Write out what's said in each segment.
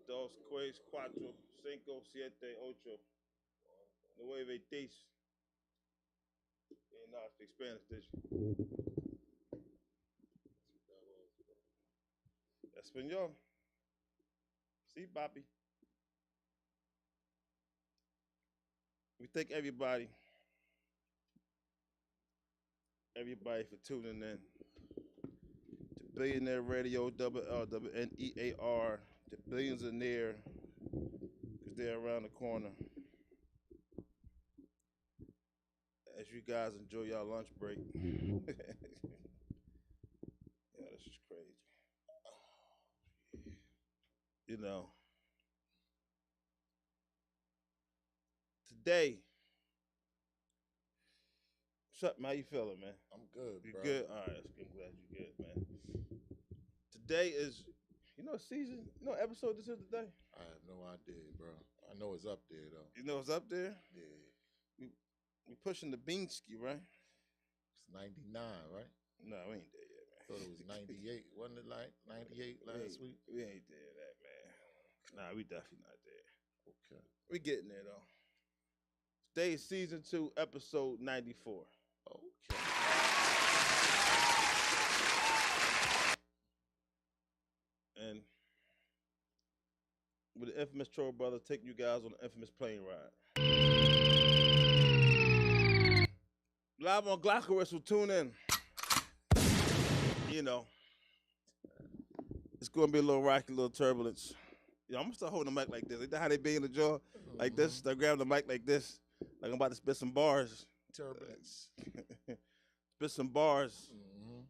dos, tres, cuatro, cinco, siete, ocho, nueve, diez. You didn't know how to speak Spanish, did you? Espanol. See, Bobby. We thank everybody for tuning in to Billionaire Radio, WLWNEAR, the Billionnear, because they're around the corner. As you guys enjoy your lunch break. Yeah, this is crazy. You know, today, what's up, man? How you feeling, man? I'm good, You bro. good? All right, I'm glad you're good, man. Today is, season, episode this is today? I have no idea, bro. I know it's up there, though. You know it's up there? Yeah. We pushing the Beansky, right? It's 99, right? No, we ain't there yet, man. Thought it was 98. Wasn't it like 98 last week? We ain't there yet, man. Nah, we definitely not there. Okay. We getting there, though. Today is season 2, episode 94. Okay. And with the infamous Troll Brother taking you guys on the infamous plane ride. Live on Glockerus will tune in. You know, it's going to be a little rocky, a little turbulence. I'm going to start holding the mic like this. Like how they be in the jaw? Like this. Start grabbing the mic like this. Like I'm about to spit some bars. Turbulence. Spit some bars.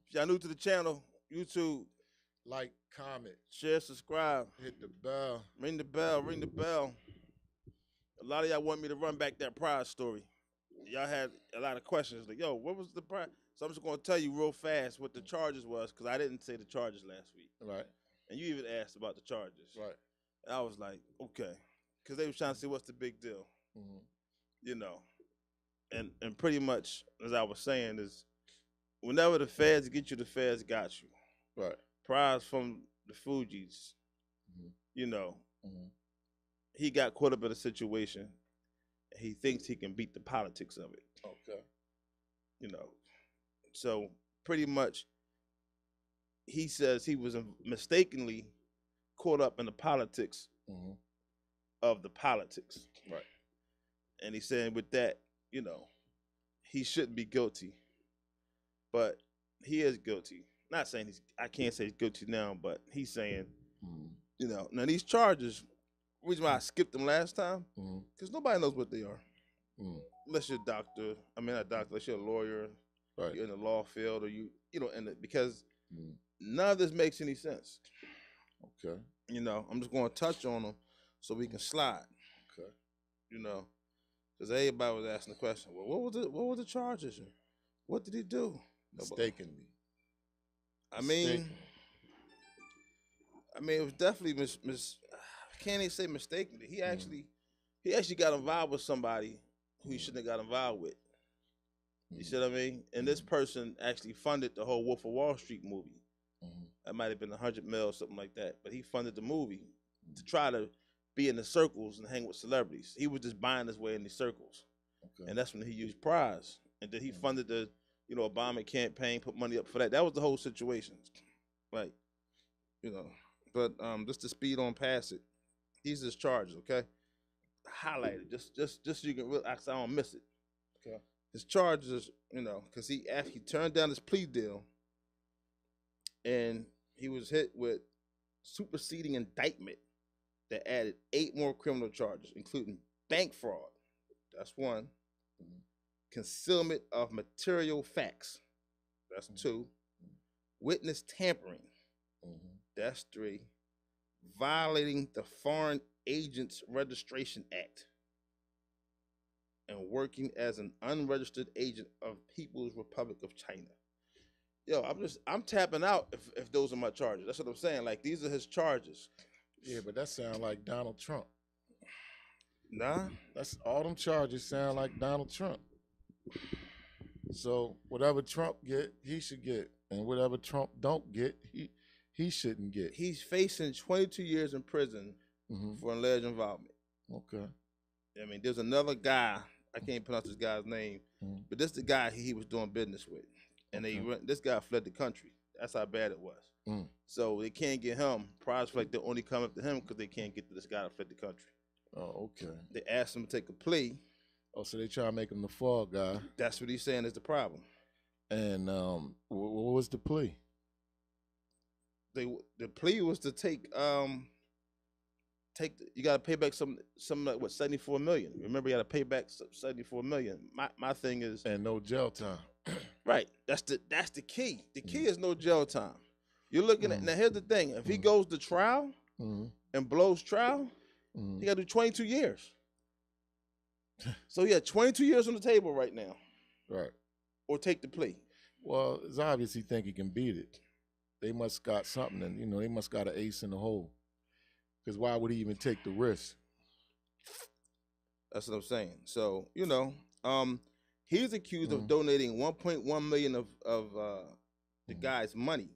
If y'all new to the channel, YouTube. Like, comment. Share, subscribe. Hit the bell. Ring the bell, ring the bell. A lot of y'all want me to run back that prize story. Y'all had a lot of questions. Like, yo, what was the prize? So I'm just going to tell you real fast what the charges was, because I didn't say the charges last week. Right. And you even asked about the charges. Right. And I was like, okay. Because they was trying to see what's the big deal. You know. And pretty much, as I was saying, is whenever the feds get you, the feds got you. Right. Prize from the Fugees, you know, he got caught up in a situation. He thinks he can beat the politics of it. Okay. You know, so pretty much he says he was mistakenly caught up in the politics of the politics. Right. And he's saying with that, you know, he shouldn't be guilty, but he is guilty. Not saying I can't say he's guilty now, but he's saying, you know, now these charges, the reason why I skipped them last time, because nobody knows what they are. Unless you're a doctor, not doctor, unless you're a lawyer, right. You're in the law field, or because none of this makes any sense. Okay. You know, I'm just going to touch on them so we can slide. Okay. You know, because everybody was asking the question, well, what were the charges? What did he do? Mistakenly. I mean, it was definitely I can't even say mistakenly. He actually got involved with somebody who he shouldn't have got involved with. You see what I mean? And this person actually funded the whole Wolf of Wall Street movie. That might have been 100 mil, something like that. But he funded the movie to try to be in the circles and hang with celebrities. He was just buying his way in these circles. Okay. And that's when he used prize. And then he funded the Obama campaign, put money up for that. That was the whole situation. Right. You know. But just to speed on past it, he's just charged, okay? Highlight it. Just so you can really, I don't miss it. Okay. His charges, because he turned down his plea deal, and he was hit with superseding indictment that added 8 more criminal charges, including bank fraud. That's 1. Concealment of material facts. That's 2. Witness tampering. That's 3. Violating the Foreign Agents Registration Act and working as an unregistered agent of People's Republic of China. Yo, I'm tapping out if those are my charges. That's what I'm saying. Like, these are his charges. Yeah, but that sounds like Donald Trump. Nah. That's all them charges sound like Donald Trump. So whatever Trump get, he should get. And whatever Trump don't get, he shouldn't get. He's facing 22 years in prison for alleged involvement. Okay. I mean, there's another guy. I can't pronounce this guy's name, but this is the guy he was doing business with, and this guy fled the country. That's how bad it was. So they can't get him. Prize like they only come up to him because they can't get to this guy that fled the country. Oh, okay. They asked him to take a plea. Oh, so they try to make him the fall guy. That's what he's saying is the problem. And what was the plea? The plea was to take you got to pay back some like what, $74 million. Remember, you got to pay back $74 million. My thing is, and no jail time. Right. That's the key. The key is no jail time. You're looking at now. Here's the thing: if he goes to trial and blows trial, he got to do 22 years. So he had 22 years on the table right now. Right. Or take the plea. Well, it's obvious he think he can beat it. They must got something, and they must got an ace in the hole. Because why would he even take the risk? That's what I'm saying. So he's accused of donating 1.1 million of the guy's money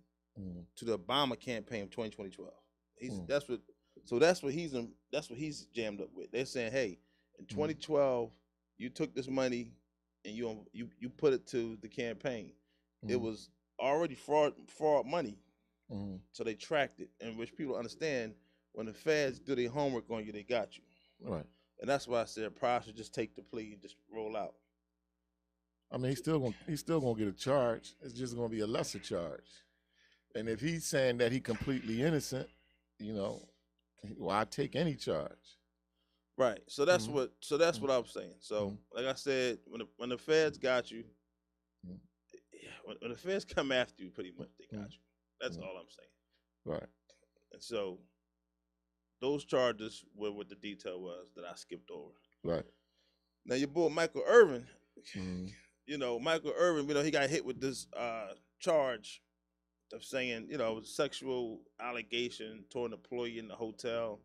to the Obama campaign of 2012. That's what he's jammed up with. They're saying, hey, in 2012, you took this money and you put it to the campaign. It was already fraud money. So they tracked it, and which people understand when the feds do their homework on you, they got you. Right. And that's why I said Price should just take the plea and just roll out. I mean, he's still gonna get a charge. It's just gonna be a lesser charge. And if he's saying that he completely innocent, I take any charge. Right. So that's what I'm saying. So like I said, when the feds got you, when the feds come after you, pretty much they got you. That's all I'm saying. Right. And so those charges were what the detail was that I skipped over. Right. Now your boy Michael Irvin, Michael Irvin, he got hit with this charge of saying, it was a sexual allegation toward an employee in the hotel.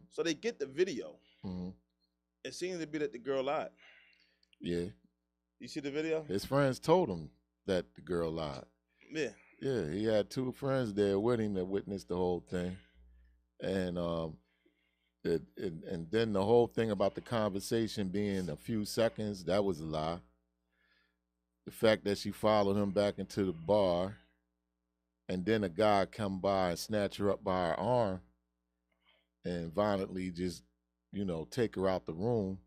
So they get the video. It seems to be that the girl lied. Yeah. You see the video? His friends told him that the girl lied. Yeah. Yeah, he had two friends there with him that witnessed the whole thing. And and then the whole thing about the conversation being a few seconds, that was a lie. The fact that she followed him back into the bar, and then a guy come by and snatch her up by her arm and violently just, take her out the room.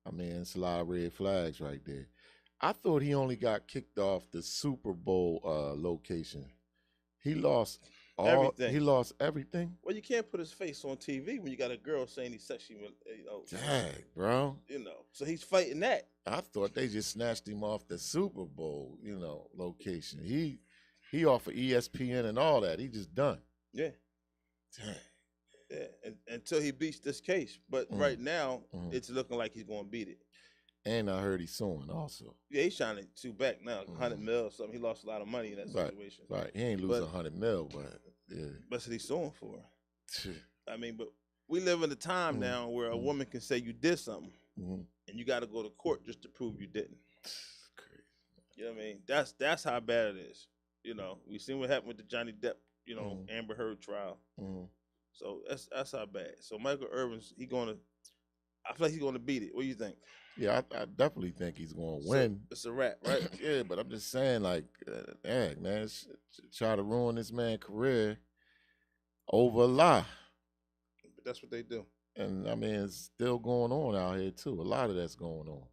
I mean, it's a lot of red flags right there. I thought he only got kicked off the Super Bowl location. He lost everything. He lost everything. Well, you can't put his face on TV when you got a girl saying he's sexually, Dang, bro. So he's fighting that. I thought they just snatched him off the Super Bowl, location. He off of ESPN and all that. He just done. Yeah. Dang. Yeah, until he beats this case. But right now, it's looking like he's going to beat it. And I heard he's suing also. Yeah, he's trying to sue back now, 100 mil or something. He lost a lot of money in that situation. Right. He ain't losing 100 mil, but yeah. That's what he's suing for. I mean, but we live in a time now where a woman can say you did something, and you got to go to court just to prove you didn't. Crazy. You know what I mean? That's how bad it is. We seen what happened with the Johnny Depp, Amber Heard trial. So that's how bad. So Michael Irvin's, I feel like he's going to beat it. What do you think? Yeah, I definitely think he's going to win. So it's a wrap, right? Yeah, but I'm just saying, dang, man, try to ruin this man's career over a lie. But that's what they do. And, I mean, it's still going on out here, too. A lot of that's going on.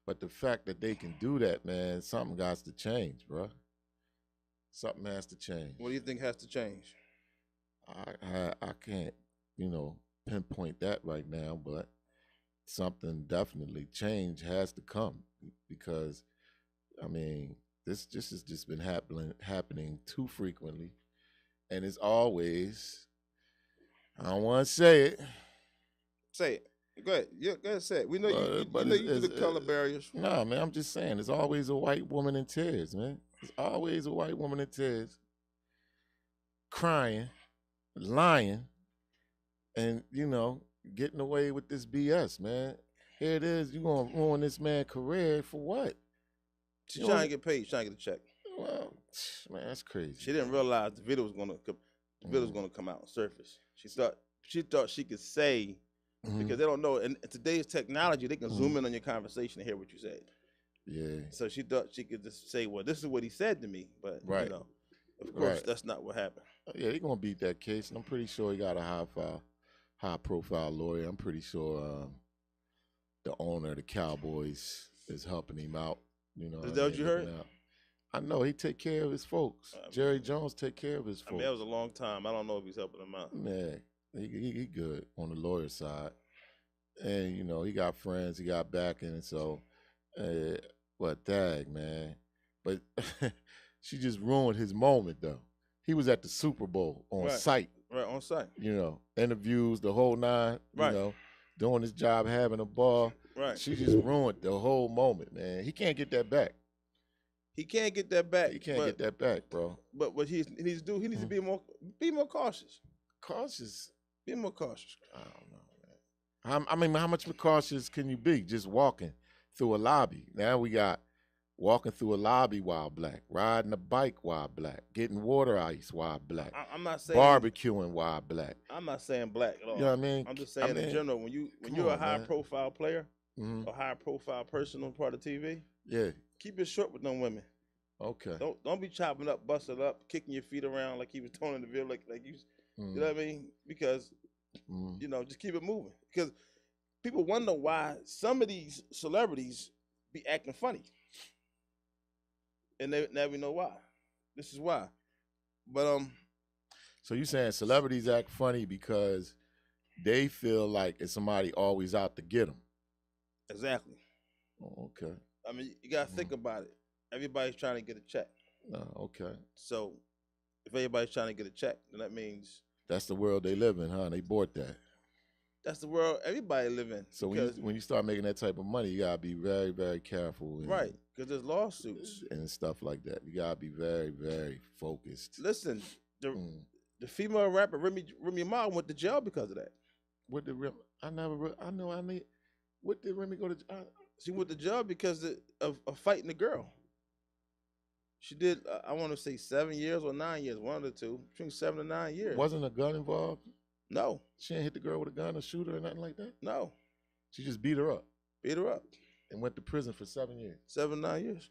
But the fact that they can do that, man, something got to change, bro. Something has to change. What do you think has to change? I can't, pinpoint that right now, but something definitely change has to come because, I mean, this has just been happening too frequently, and it's always. I don't want to say it. Say it. Go ahead. Yeah, go ahead. Say it. We know you do the color barriers. No, man. I'm just saying. There's always a white woman in tears, man. There's always a white woman in tears, crying, lying, and getting away with this BS, man. Here it is. You gonna ruin this man's career for what? She's trying to get paid. She's trying to get a check. Well, man, that's crazy. She didn't realize the video was gonna come out and surface. She thought she thought she could say, because they don't know. In today's technology, they can zoom in on your conversation and hear what you said. Yeah. So she thought she could just say, "Well, this is what he said to me," but Right. of course, that's not what happened. Yeah, they're gonna beat that case, and I'm pretty sure he got a high profile lawyer. I'm pretty sure the owner of the Cowboys is helping him out. You know, Is that what you heard? I know he take care of his folks. Jerry Jones take care of his folks. I mean, that was a long time. I don't know if he's helping them out. Yeah, he good on the lawyer side, and you know he got friends, he got backing, and so, but dag man, but she just ruined his moment though. He was at the Super Bowl on site. Right, on site. You know, interviews, the whole nine. You know, doing his job, having a ball. Right. She just ruined the whole moment, man. He can't get that back. He can't get that back. He can't get that back, bro. But what he needs to do, he needs to be more cautious. Cautious? Be more cautious. I don't know, man. I mean, how much cautious can you be just walking through a lobby? Now we got walking through a lobby while black, riding a bike while black, getting water ice while black. I'm not saying barbecuing while black. I'm not saying black at all. You know what I mean? I'm just saying in general, when you're a high profile player, a high profile person on part of TV, keep it short with them women. Okay. Don't be chopping up, busting up, kicking your feet around like he was doing in the video, like you you know what I mean? Because you know, just keep it moving. Because people wonder why some of these celebrities be acting funny. And now we know why. This is why. But so you saying celebrities act funny because they feel like it's somebody always out to get them. Exactly. Oh, okay. I mean, you gotta think about it. Everybody's trying to get a check. Okay. So if everybody's trying to get a check, then that means that's the world they live in, huh? They bought that. That's the world everybody live in. So when you start making that type of money, you gotta be very, very careful. Right, because there's lawsuits and stuff like that. You gotta be very, very focused. Listen, the female rapper Remy Ma went to jail because of that. What did Remy? What did Remy go to? She went to jail because of fighting the girl. She did, I want to say 7 years or 9 years, one of the two, between 7 and 9 years. Wasn't a gun involved? No. She didn't hit the girl with a gun or shoot her or nothing like that? No. She just beat her up. Beat her up. And went to prison for 7 years. 7, 9 years.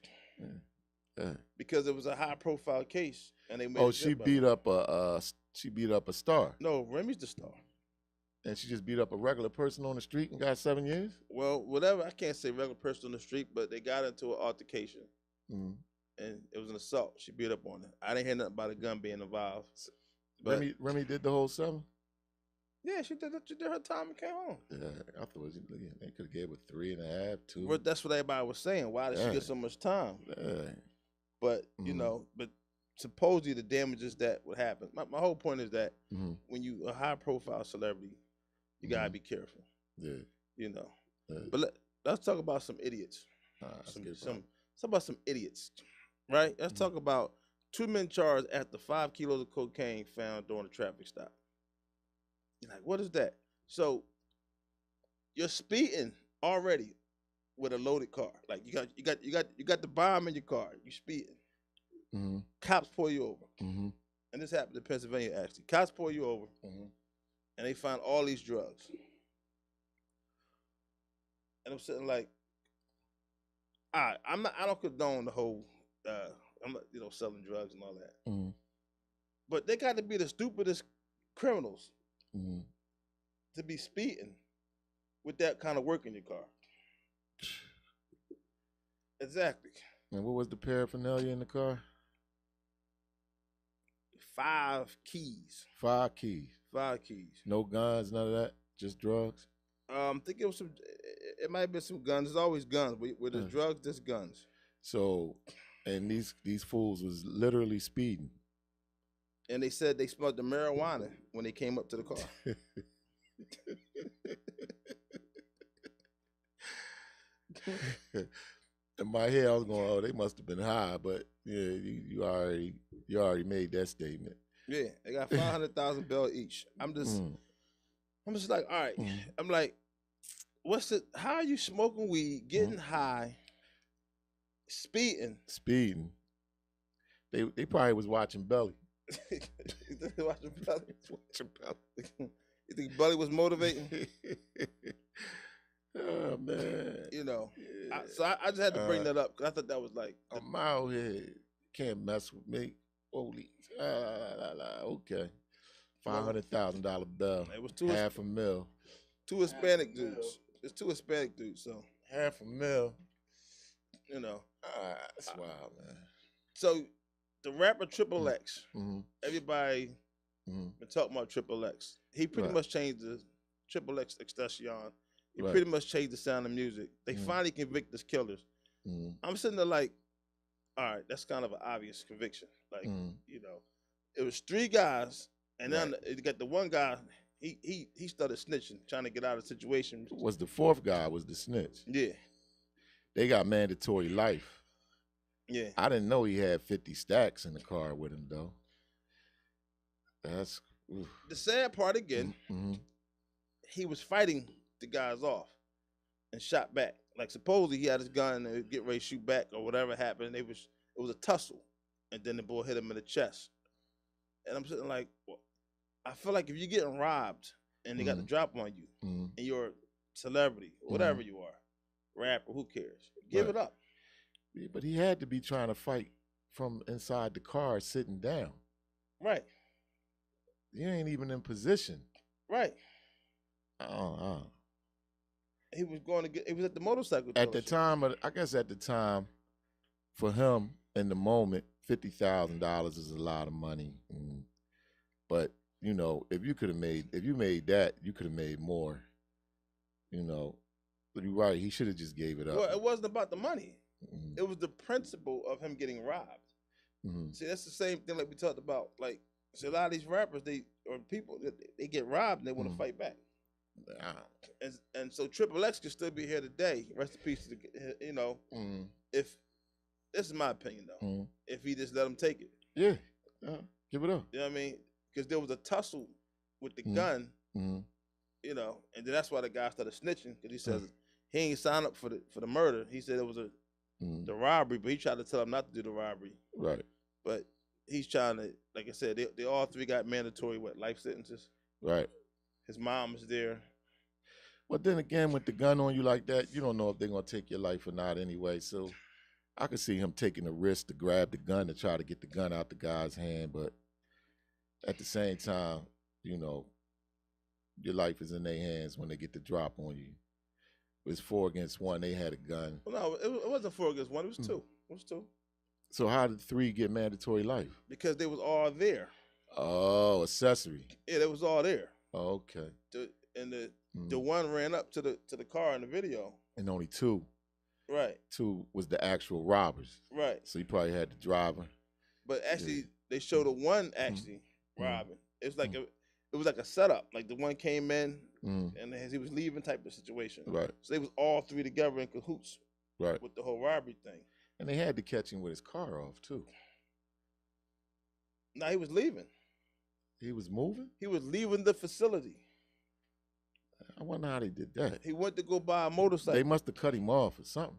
Yeah. Because it was a high profile case, and they made. She beat up a star. No, Remy's the star. And she just beat up a regular person on the street and got 7 years? Well, whatever. I can't say regular person on the street, but they got into an altercation. And it was an assault. She beat up on it. I didn't hear nothing about a gun being involved. But Remy did the whole 7? Yeah, she did her time and came home. Yeah, I thought they could have gave her 3.5, 2. Well, that's what everybody was saying. Why did she get so much time? Yeah. But you know, but supposedly the damages that would happen. My whole point is that when you a high profile celebrity, you gotta be careful. Yeah. You know. But let's talk about some idiots. Some idiots. Right? Let's talk about 2 men charged after 5 kilos of cocaine found during a traffic stop. You're like, what is that? So you're speeding already with a loaded car. Like you got the bomb in your car. You speeding. Cops pull you over. And this happened in Pennsylvania actually. Cops pull you over, and they find all these drugs. And I'm sitting like, I don't condone the whole I'm not, selling drugs and all that. But they got to be the stupidest criminals to be speeding with that kind of work in your car. Exactly. And what was the paraphernalia in the car? 5 keys. 5 keys. 5 keys. No guns, none of that. Just drugs. I think it was some. It might have been some guns. There's always guns. With the drugs, there's guns. So, and these fools was literally speeding. And they said they smelled the marijuana when they came up to the car. In my head, I was going, "Oh, they must have been high," but yeah, you already made that statement. Yeah, they got $500,000 each. I'm just like, all right. I'm like, how are you smoking weed, getting high, speeding? Speeding. They probably was watching Belly. Watching Belly. You think Bully was motivating? Oh man. You know. Yeah. I just had to bring that up because I thought that was like. I'm out here. Can't mess with me. Holy. Okay. $500,000 bill. It was half a mil. Two Hispanic dudes. It's two Hispanic dudes, so $500,000. You know. That's wild, man. So the rapper Triple X, mm-hmm. everybody been talking about Triple X. He pretty much changed the Triple X Extension. He pretty much changed the sound of music. They finally convict us killers. I'm sitting there like, all right, that's kind of an obvious conviction. Like, you know, it was three guys, and then you got the one guy. He started snitching, trying to get out of the situation. Was the fourth guy was the snitch? Yeah. They got mandatory life. Yeah. I didn't know he had 50 stacks in the car with him though. That's the sad part again. He was fighting the guys off and shot back. Like supposedly he had his gun and get ready to shoot back or whatever happened. It was a tussle, and then the boy hit him in the chest. And I'm sitting like, well, I feel like if you're getting robbed and they got the drop on you, and you're a celebrity, whatever you are, rapper, who cares? Give it up. Yeah, but he had to be trying to fight from inside the car, sitting down. Right. He ain't even in position. Right. He was going to get. He was at the motorcycle. At the time, I guess at the time, for him in the moment, $50,000 is a lot of money. But you know, if you made that, you could have made more. You know, but you're right. He should have just gave it up. Well, it wasn't about the money. It was the principle of him getting robbed. See, that's the same thing like we talked about. Like, see, a lot of these rappers, they get robbed and they want to fight back. And so Triple X could still be here today. Rest in peace to the, you know. If this is my opinion though, if he just let him take it, give it up. You know what I mean? Because there was a tussle with the gun, you know, and then that's why the guy started snitching because he says he ain't signed up for the murder. He said it was the robbery, but he tried to tell him not to do the robbery. Right. But he's trying to, like I said, they all three got mandatory life sentences. Right. His mom is there. But then again, with the gun on you like that, you don't know if they're gonna take your life or not anyway. So I could see him taking the risk to grab the gun to try to get the gun out the guy's hand, but at the same time, you know, your life is in their hands when they get the drop on you. It was 4 against 1. They had a gun. Well, no, it wasn't 4 against 1. It was 2. It was 2. So how did 3 get mandatory life? Because they was all there. Oh, accessory. Yeah, they was all there. Oh, okay. The one ran up to the car in the video. And only 2. Right. 2 was the actual robbers. Right. So you probably had the driver. But actually, they showed the one actually robbing. It's like it was like a setup. Like the one came in and as he was leaving type of situation. Right. So they was all 3 together in cahoots. Right. With the whole robbery thing. And they had to catch him with his car off too. No, he was leaving. He was moving? He was leaving the facility. I wonder how they did that. He went to go buy a motorcycle. They must have cut him off or something.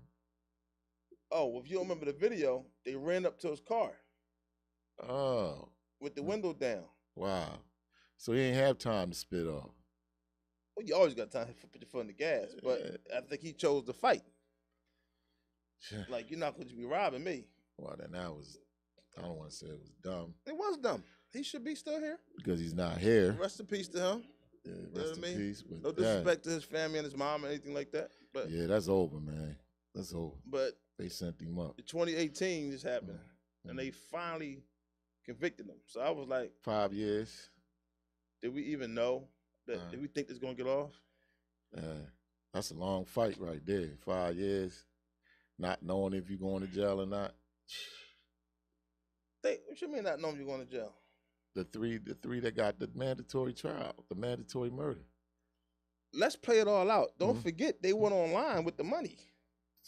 Oh, well, if you don't remember the video, they ran up to his car. Oh. With the window down. Wow. So he ain't have time to spit off. Well, you always got time to put your foot in the gas, but I think he chose to fight. Like, you're not going to be robbing me. Well, then I don't want to say it was dumb. It was dumb. He should be still here. Because he's not here. Rest in peace to him. Yeah, rest in peace. No disrespect to his family and his mom or anything like that. But yeah, that's over, man. That's over. But they sent him up. 2018 just happened, and they finally convicted him. So I was like, 5 years. Did we even know that? Did we think this gonna get off? That's a long fight right there. 5 years, not knowing if you're going to jail or not. What you mean not knowing you're going to jail? The three that got the mandatory trial, the mandatory murder. Let's play it all out. Don't forget they went online with the money.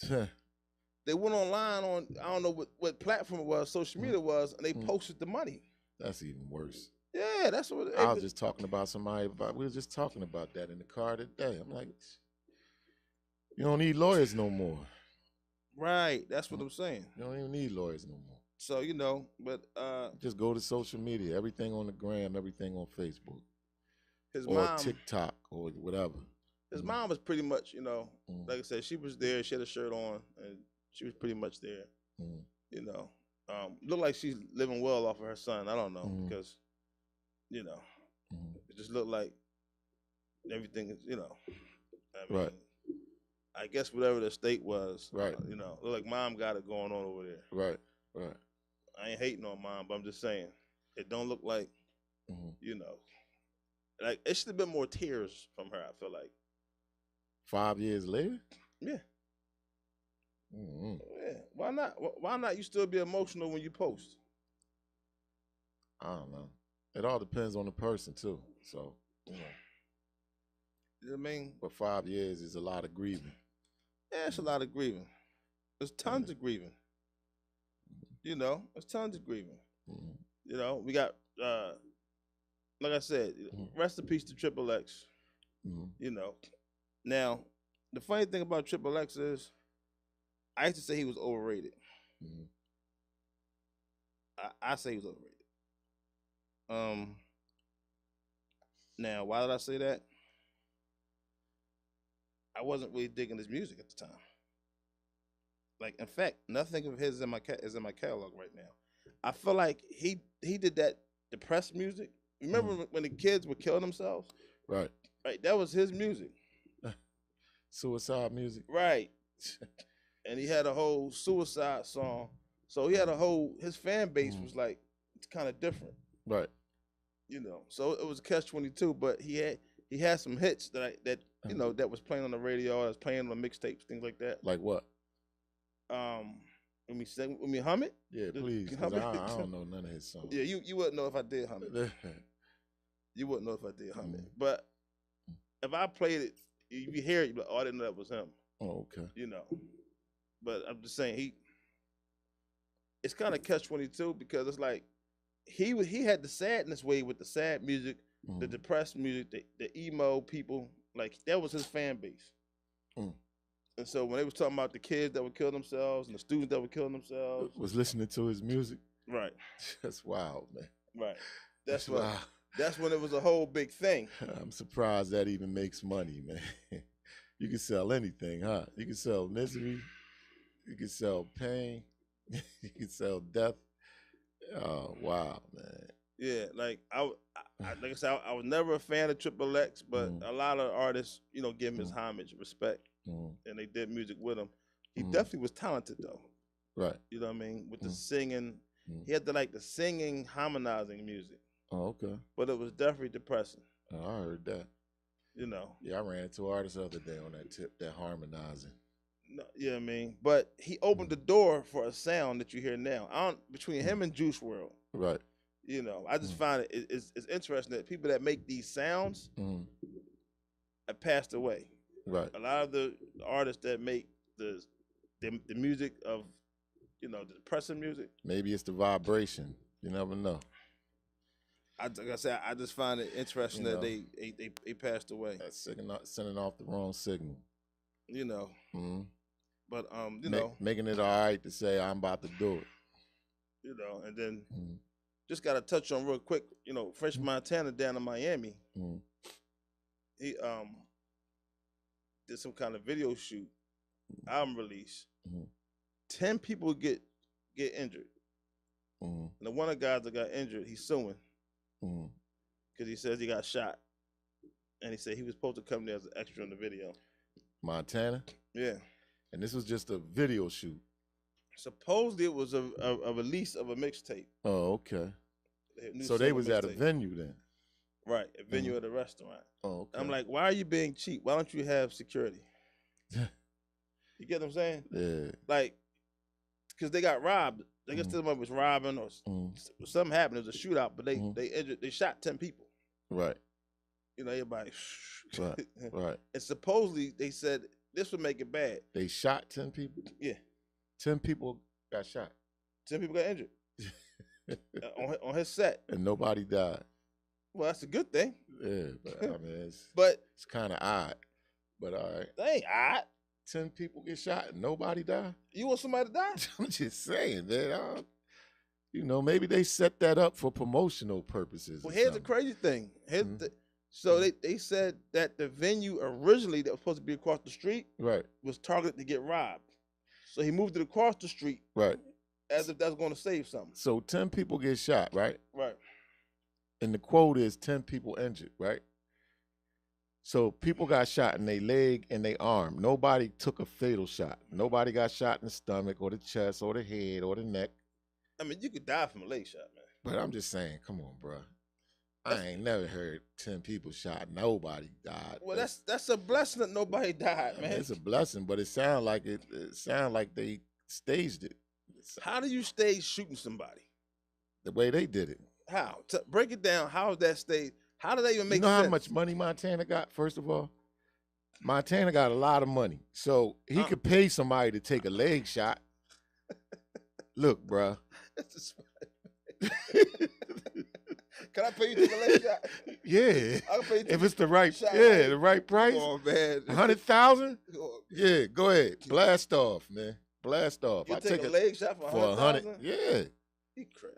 They went online on, I don't know what platform it was, social media was, and they posted the money. That's even worse. Yeah, that's what. I was just talking about we were just talking about that in the car today. I'm like, you don't need lawyers no more. Right, that's what I'm saying. You don't even need lawyers no more. So, you know, but just go to social media, everything on the gram, everything on Facebook. his or mom, TikTok or whatever. His mom was pretty much, you know, Mm. like I said, she was there. She had a shirt on, and she was pretty much there. Mm. You know, looked like she's living well off of her son. I don't know because, you know, it just looked like everything is, you know, I mean, Right. I guess whatever the state was, Right. You know, look like mom got it going on over there. Right. Right. I ain't hating on mom, but I'm just saying it don't look like, you know, like it should have been more tears from her. I feel like 5 years later. yeah. Mm-hmm. Yeah, why not? Why not? You still be emotional when you post. I don't know. It all depends on the person too. So, you know. You know what I mean? But 5 years is a lot of grieving. Yeah, it's a lot of grieving. There's tons of grieving. You know, there's tons of grieving. You know, we got, like I said, rest in peace to Triple X. You know, now the funny thing about Triple X is, I used to say he was overrated. I say he was overrated. Now, why did I say that? I wasn't really digging his music at the time. Like, in fact, nothing of his is in my catalog right now. I feel like he did that depressed music. Remember when the kids were killing themselves? Right. Right. That was his music. Suicide music. Right. And he had a whole suicide song. So he had his fan base was like, it's kind of different. Right. You know, so it was Catch-22, but he had some hits that you know, that was playing on the radio, that was playing on mixtapes, things like that. Like what? Let me hum it? Yeah, please. I don't know none of his songs. Yeah, you wouldn't know if I did hum it. You wouldn't know if I did hum it. But if I played it, you hear it, you'd be like, oh, I didn't know that was him. Oh, okay. You know. But I'm just saying it's kind of Catch-22 because it's like he had the sadness way with the sad music, the depressed music, the emo people, like that was his fan base. And so when they was talking about the kids that would kill themselves and the students that would kill themselves, was listening to his music. Right. That's wild, man. Right. That's wild. That's when it was a whole big thing. I'm surprised that even makes money, man. You can sell anything, huh? You can sell misery. You can sell pain. You can sell death. Oh, wow, man. Yeah, like like I said, I was never a fan of Triple X, but a lot of artists, you know, give him his homage, respect, and they did music with him. He definitely was talented, though. Right. You know what I mean? With the singing, he had the singing, harmonizing music. Oh, okay. But it was definitely depressing. Oh, I heard that. You know. Yeah, I ran into artists the other day on that tip, that harmonizing. No, you know what I mean? But he opened the door for a sound that you hear now. Between him and Juice WRLD. Right. You know, I just find it's interesting that people that make these sounds have passed away. Right. A lot of the artists that make the music of, you know, the depressing music. Maybe it's the vibration. You never know. Like I said, I just find it interesting that they passed away. That's sending off the wrong signal. You know. But you know, making it all right to say I'm about to do it. You know, and then just got to touch on real quick. You know, French Montana down in Miami. He did some kind of video shoot, album release. 10 people get injured. And the one of the guys that got injured, he's suing because he says he got shot, and he said he was supposed to come there as an extra in the video. Montana. Yeah. And this was just a video shoot. Supposedly it was a release of a mixtape. Oh, okay. So they was at a venue then. Right, a venue at a restaurant. Oh, okay. I'm like, why are you being cheap? Why don't you have security? You get what I'm saying? Yeah. Like, because they got robbed. They guess somebody was robbing or something happened. It was a shootout, but they shot 10 people. Right. You know, everybody. Right. Right. And supposedly they said this would make it bad. They shot 10 people? Yeah. 10 people got shot. 10 people got injured. on his set. And nobody died. Well, that's a good thing. Yeah, but I mean, it's kind of odd. But all right. That ain't odd. 10 people get shot and nobody died? You want somebody to die? I'm just saying, man. You know, maybe they set that up for promotional purposes. Well, here's the crazy thing. So they said that the venue originally that was supposed to be across the street Right. was targeted to get robbed. So he moved it across the street Right. as if that's going to save something. So 10 people get shot, right? Right. And the quote is 10 people injured, right? So people got shot in their leg and their arm. Nobody took a fatal shot. Nobody got shot in the stomach or the chest or the head or the neck. I mean, you could die from a leg shot, man. But I'm just saying, come on, bro. I ain't never heard 10 people shot. Nobody died. Well, that's a blessing that nobody died, man. It's a blessing, but it sounded like they staged it. How do you stage shooting somebody? The way they did it. How? Break it down. How is that staged? How do they even make You know sense? how much money Montana got, first of all? Montana got a lot of money. So he could pay somebody to take a leg shot. Look, bruh. Can I pay you to take a leg shot? Yeah. I can pay you if it's the right shot, the right price. Oh, man. 100,000? Yeah, go ahead. Blast off, man. Blast off. You take a leg shot for 100,000? Yeah.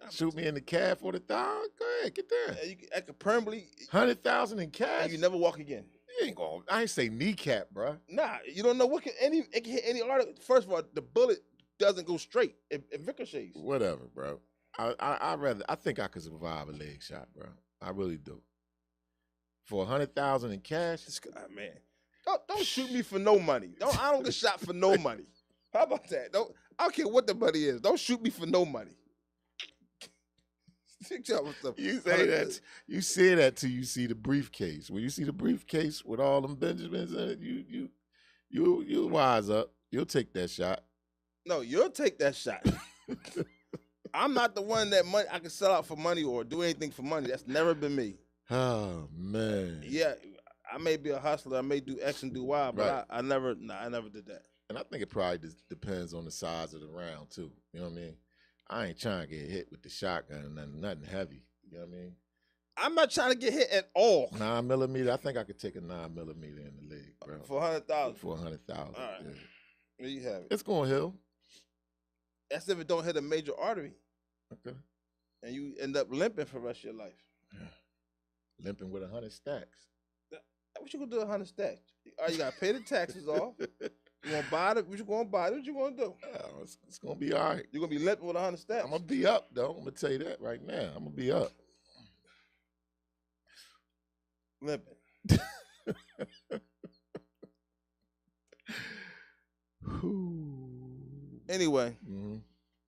Shoot me in the calf for the $1,000. Go ahead, get there. Yeah, I could permanently 100,000 in cash. And you never walk again. You ain't going. I ain't say kneecap, bro. Nah, you don't know what it can hit any artery. First of all, the bullet doesn't go straight. It ricochets. Whatever, bro. I think I could survive a leg shot, bro. I really do. For 100,000 in cash, man. Don't shoot me for no money. I don't get shot for no money. How about that? I don't care what the money is. Don't shoot me for no money. You say that till you see the briefcase. When you see the briefcase with all them Benjamins in it, you wise up. You'll take that shot. No, you'll take that shot. I'm not the one that I can sell out for money or do anything for money. That's never been me. Oh man. Yeah, I may be a hustler. I may do X and do Y, but right. I never did that. And I think it probably depends on the size of the round too. You know what I mean? I ain't trying to get hit with the shotgun and nothing heavy. You know what I mean? I'm not trying to get hit at all. 9mm. I think I could take a 9mm in the leg, bro. For 100,000. For 100,000. All right. Yeah. There you have it. It's going to heal. That's if it don't hit a major artery. Okay. And you end up limping for the rest of your life. Yeah. Limping with 100 stacks. What you gonna do 100 stacks? All right, you gotta pay the taxes off. You gonna buy it? What you gonna buy? What you gonna do? It's gonna be all right. You're gonna be limping with 100 stacks. I'm gonna be up though. I'm gonna tell you that right now. I'm gonna be up. Limping. Anyway,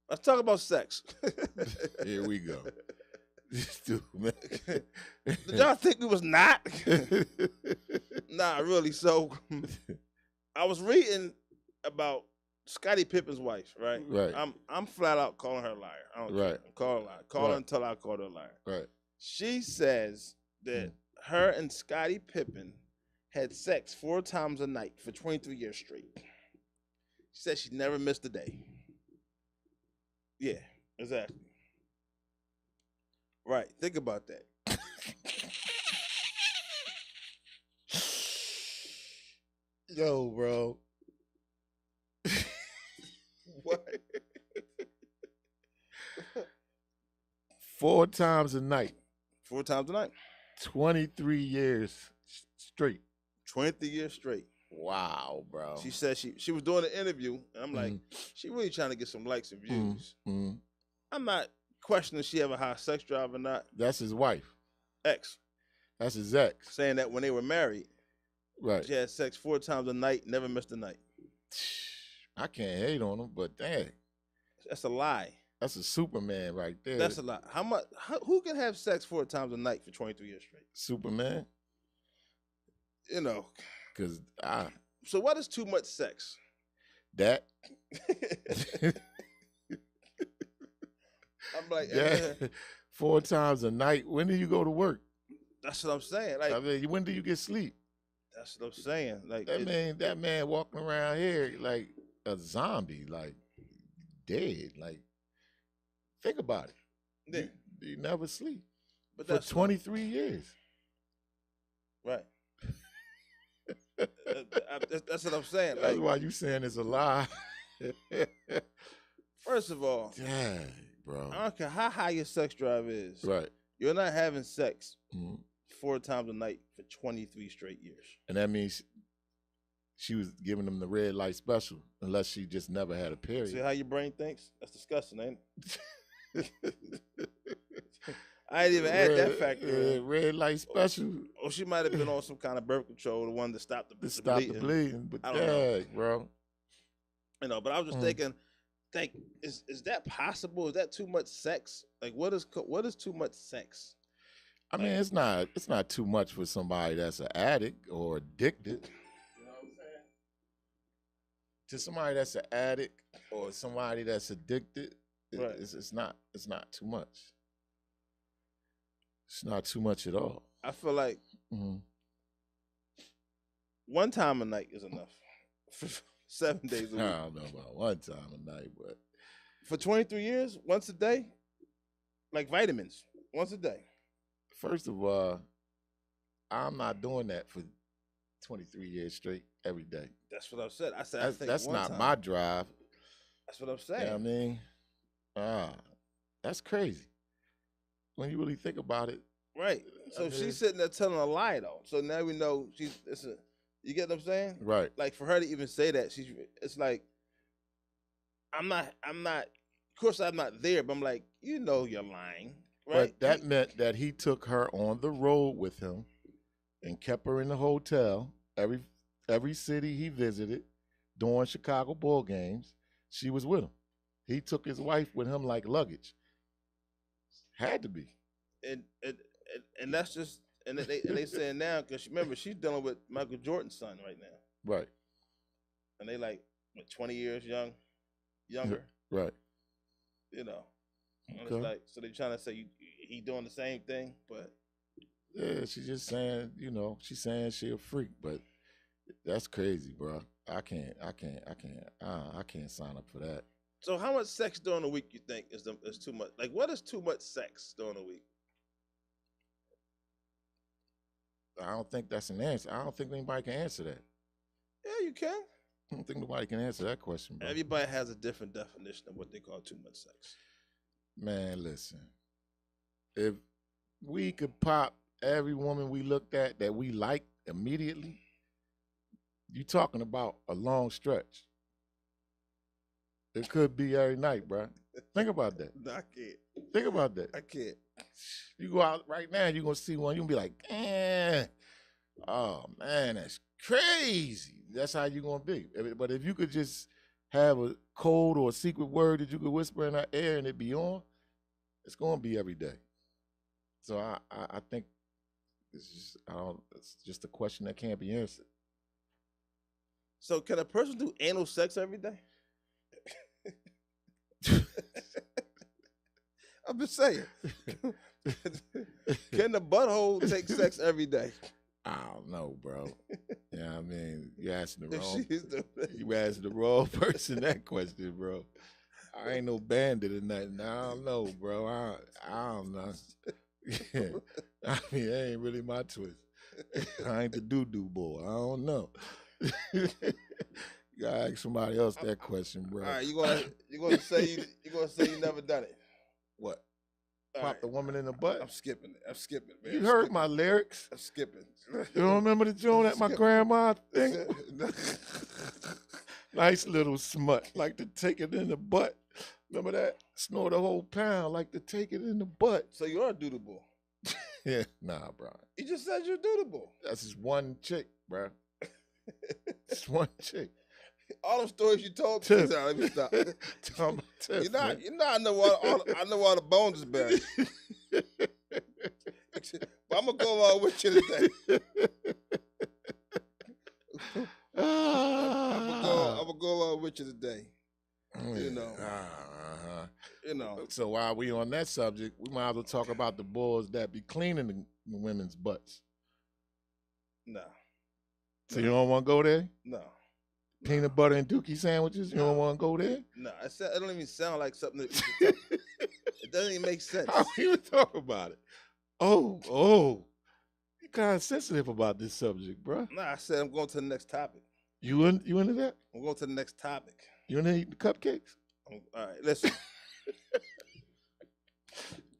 let's talk about sex. Here we go. Dude, man. Did y'all think we was not? Nah, really. So I was reading about Scottie Pippen's wife, right? Right. I'm flat out calling her a liar. I don't care. Call her a liar. Call her until I call her a liar. Right. She says that her and Scottie Pippen had sex 4 times a night for 23 years straight. She said she never missed a day. Yeah, exactly. Right. Think about that. Yo, bro. What? 4 times a night. 4 times a night. 23 years straight. 23 years straight. Wow, bro. She said she was doing an interview, and I'm like, she really trying to get some likes and views. I'm not questioning if she have a high sex drive or not. That's his wife. Ex. That's his ex. Saying that when they were married, right, she had sex 4 times a night, never missed a night. I can't hate on him, but dang. That's a lie. That's a Superman right there. That's a lie. Who can have sex 4 times a night for 23 years straight? Superman. You know. So what is too much sex? That. I'm like, 4 times a night. When do you go to work? That's what I'm saying. Like, I mean, when do you get sleep? That's what I'm saying. Like that man walking around here like a zombie, like dead. Like, think about it. Yeah. You never sleep. But for 23 years. Right. That's what I'm saying. That's why you saying it's a lie. First of all, dang, bro. I don't care how high your sex drive is. Right. You're not having sex 4 times a night for 23 straight years. And that means she was giving them the red light special, unless she just never had a period. See how your brain thinks? That's disgusting, ain't it? I didn't even add that factor. Red light special. Or she might have been on some kind of birth control, the one to stop the bleeding. But I don't know. Bro. You know, but I was just thinking, is that possible? Is that too much sex? Like, what is too much sex? I mean, it's not too much for somebody that's an addict or addicted. You know what I'm saying? To somebody that's an addict or somebody that's addicted, Right. it's not too much. It's not too much at all. I feel like 1 time a night is enough for 7 days a week. I don't know about 1 time a night, but for 23 years, once a day, like vitamins, once a day. First of all, I'm not doing that for 23 years straight every day. That's what I said. I said that's not my drive. That's what I'm saying. You know what I mean? That's crazy. When you really think about it. Right. So she's sitting there telling a lie, though. So now we know you get what I'm saying? Right. Like, for her to even say that, it's like, I'm not, of course I'm not there, but I'm like, you know you're lying. Right? But that meant that he took her on the road with him and kept her in the hotel every city he visited during Chicago Bull games. She was with him. He took his wife with him like luggage. Had to be. And that's just and they saying now, because remember she's dealing with Michael Jordan's son right now. Right. And they like 20 years younger. Right. You know. And Okay. it's like, so they're trying to say he doing the same thing, but yeah, she's just saying, she's saying she a freak, but that's crazy, bro. I can't sign up for that. So how much sex during the week you think is too much? Like, what is too much sex during the week? I don't think that's an answer. I don't think anybody can answer that. Yeah, you can. I don't think nobody can answer that question, bro. Everybody has a different definition of what they call too much sex. Man, listen. If we could pop every woman we looked at that we liked immediately, you talking about a long stretch. It could be every night, bro. Think about that. No, I can't. Think about that. I can't. You go out right now, you're going to see one, you're going to be like, oh, man, that's crazy. That's how you're going to be. But if you could just have a code or a secret word that you could whisper in our ear and it be on, it's going to be every day. So I think it's just a question that can't be answered. So can a person do anal sex every day? I'm just saying. Can the butthole take sex every day? I don't know, bro. Yeah, I mean, you asking the wrong wrong person that question, bro. I ain't no bandit or nothing. I don't know, bro. I don't know. I mean, that ain't really my twist. I ain't the doo-doo boy. I don't know. You gotta ask somebody else that question, bro. All right, you gonna say you never done it. What? Pop the woman in the butt? I'm skipping, man. You heard my lyrics. I'm skipping. You don't remember the joint at my grandma thing? Nice little smut. Like to take it in the butt. Remember that? Snort a whole pound. Like to take it in the butt. So you're a doodable. Yeah, nah, bro. You just said you're doodable. That's just one chick, bro. Just one chick. All the stories you told me. Let me stop. Tiff, I know all the bones is buried. But I'm gonna go along with you today. I'm gonna go along with you today. You know. So while we on that subject, we might as well talk about the boys that be cleaning the women's butts. No. So you don't want to go there? No. Peanut butter and dookie sandwiches? You don't want to go there? No, it don't even sound like something that you can talk. It doesn't even make sense. How do you talk about it? Oh. You're kind of sensitive about this subject, bro. No, I said I'm going to the next topic. You into that? I'm going to the next topic. You into eating the cupcakes? All right, listen.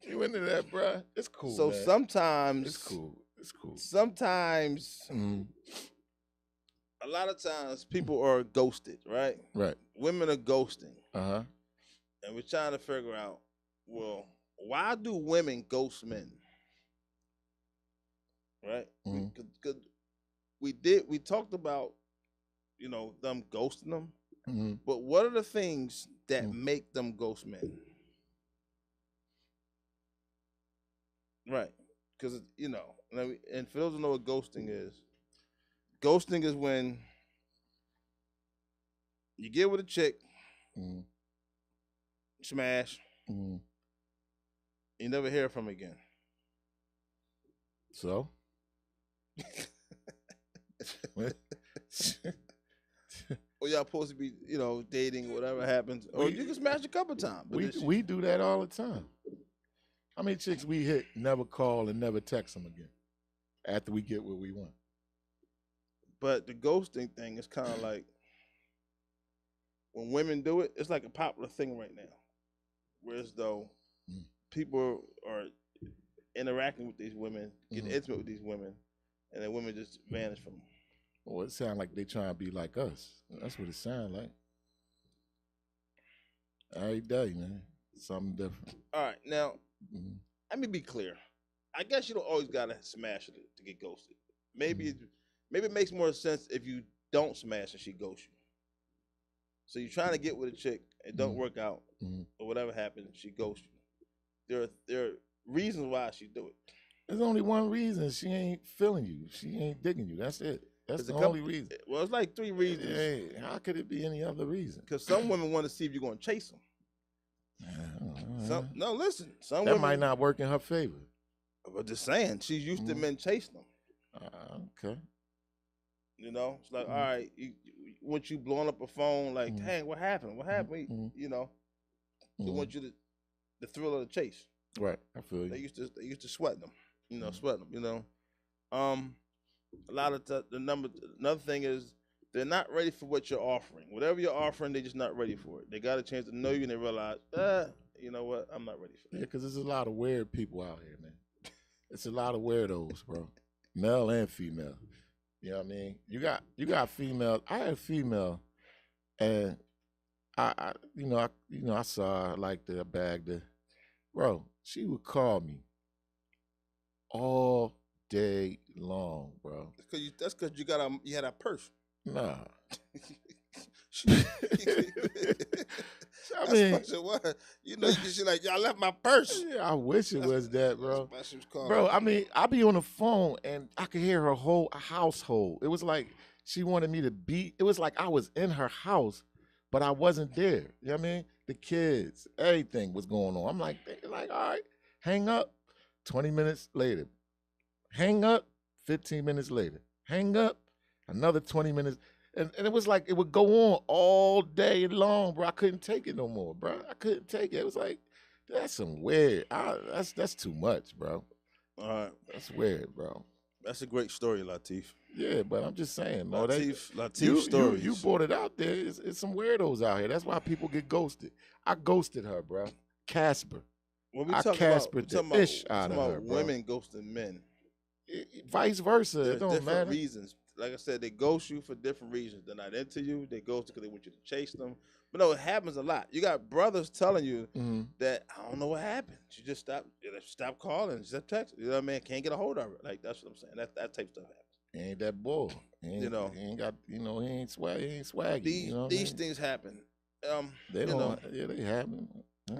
You into that, bro? It's cool. So man. sometimes it's cool. It's cool. Sometimes, a lot of times, people are ghosted, right? Right. Women are ghosting. Uh-huh. And we're trying to figure out, well, why do women ghost men? Right? Because we talked about, them ghosting them. But what are the things that make them ghost men? Right. Because, and for those who know what ghosting is when you get with a chick, smash, you never hear from her again. So? Or y'all supposed to be, dating, whatever happens. Or you can smash a couple times. We do that all the time. How many chicks we hit, never call and never text them again after we get what we want? But the ghosting thing is kind of like, when women do it, it's like a popular thing right now. Whereas though people are interacting with these women, getting intimate with these women, and then women just vanish from them. Well, it sounds like they trying to be like us. That's what it sounds like. Every day, man. Something different. All right, now, let me be clear. I guess you don't always got to smash it to get ghosted. Maybe it makes more sense if you don't smash and she ghosts you. So you're trying to get with a chick, it don't work out, or whatever happens, she ghosts you. There are reasons why she do it. There's only one reason. She ain't feeling you. She ain't digging you. That's it. That's the only reason. Well, it's like 3 reasons. Hey, how could it be any other reason? Because some women want to see if you're going to chase them. No, listen. Some that women might not work in her favor. I'm just saying, she's used to men chasing them. Okay. It's like, all right, once you blowing up a phone, like, dang, what happened? What happened? They want you the thrill of the chase. Right, I feel you. They used to sweat them, sweat them. A lot of another thing is they're not ready for what you're offering. Whatever you're offering, they're just not ready for it. They got a chance to know you and they realize, you know what, I'm not ready for that. Yeah, because there's a lot of weird people out here, man. It's a lot of weirdos, bro. Male and female. You know what I mean? You got female. I had a female, and I saw her, liked her, bagged her. Bro, she would call me all day long, bro. That's because you had a purse. Nah. I mean, what? She's like, y'all left my purse. Yeah, I wish it was that, bro. That's what she was bro, I mean, I be on the phone and I could hear her whole household. It was like she wanted me to be. It was like I was in her house, but I wasn't there. You know what I mean? The kids, everything was going on. I'm like, all right, hang up. 20 minutes later, hang up. 15 minutes later, hang up. Another 20 minutes. And it was like it would go on all day long, bro. I couldn't take it no more, bro. I couldn't take it. It was like, that's some weird. That's too much, bro. All right. That's weird, bro. That's a great story, Latif. Yeah, but I'm just saying, bro. Latif stories. You brought it out there. It's some weirdos out here. That's why people get ghosted. I ghosted her, bro. Casper. When I Caspered the ish out of her, bro. Women ghosting men. Vice versa. There's it don't different matter. reasons. Like I said, they ghost you for different reasons. They're not into you. They ghost because they want you to chase them. But no, it happens a lot. You got brothers telling you that I don't know what happened. She just stop calling, stop texting. You know what I mean? Can't get a hold of her. Like that's what I'm saying. That type of stuff happens. He ain't that bull. He ain't got. He ain't swaggy. These things happen. They don't. Yeah, they happen.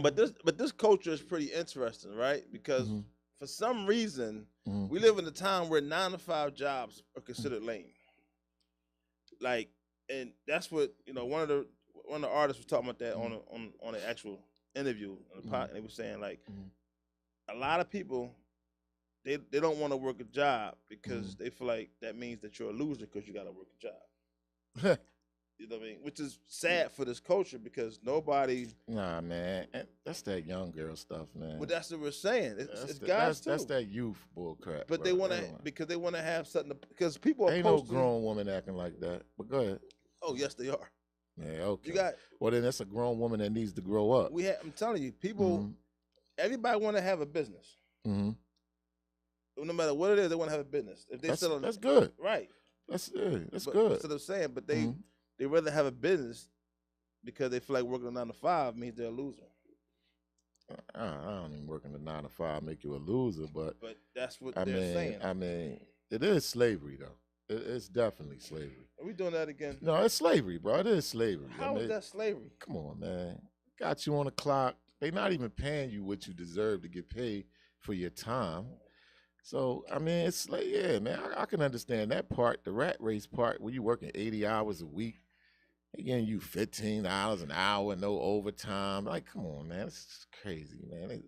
But this culture is pretty interesting, right? Because for some reason, we live in a time where 9-to-5 jobs are considered lame. Like, and that's what one of the artists was talking about that on an actual interview on the pod, and they were saying like a lot of people they don't want to work a job because they feel like that means that you're a loser because you got to work a job. You know what I mean? Which is sad for this culture because nobody. Nah, man, that's that young girl stuff, man. But that's what we're saying. It's guys too. That's that youth bull crap. But bro. they want to because they want to have something because people are ain't no grown woman acting like that. But go ahead. Oh yes, they are. Yeah, okay. Well, then that's a grown woman that needs to grow up. I'm telling you, people. Everybody want to have a business. no matter what it is, they want to have a business. If they still That's good. right, That's good. That's But good. that's what I'm saying. But they rather have a business because they feel like working a 9 to 5 means they're a loser. I don't even work in the 9 to 5 make you a loser, but that's what they're saying. I mean, it is slavery though. It's definitely slavery. Are we doing that again? No, it's slavery, bro. It is slavery. How is that slavery? Come on, man. Got you on the clock. They not even paying you what you deserve to get paid for your time. So, I mean, it's like, yeah, man, I can understand that part, the rat race part, where you working 80 hours a week, they getting you $15 an hour, no overtime. Like, come on, man, it's crazy, man.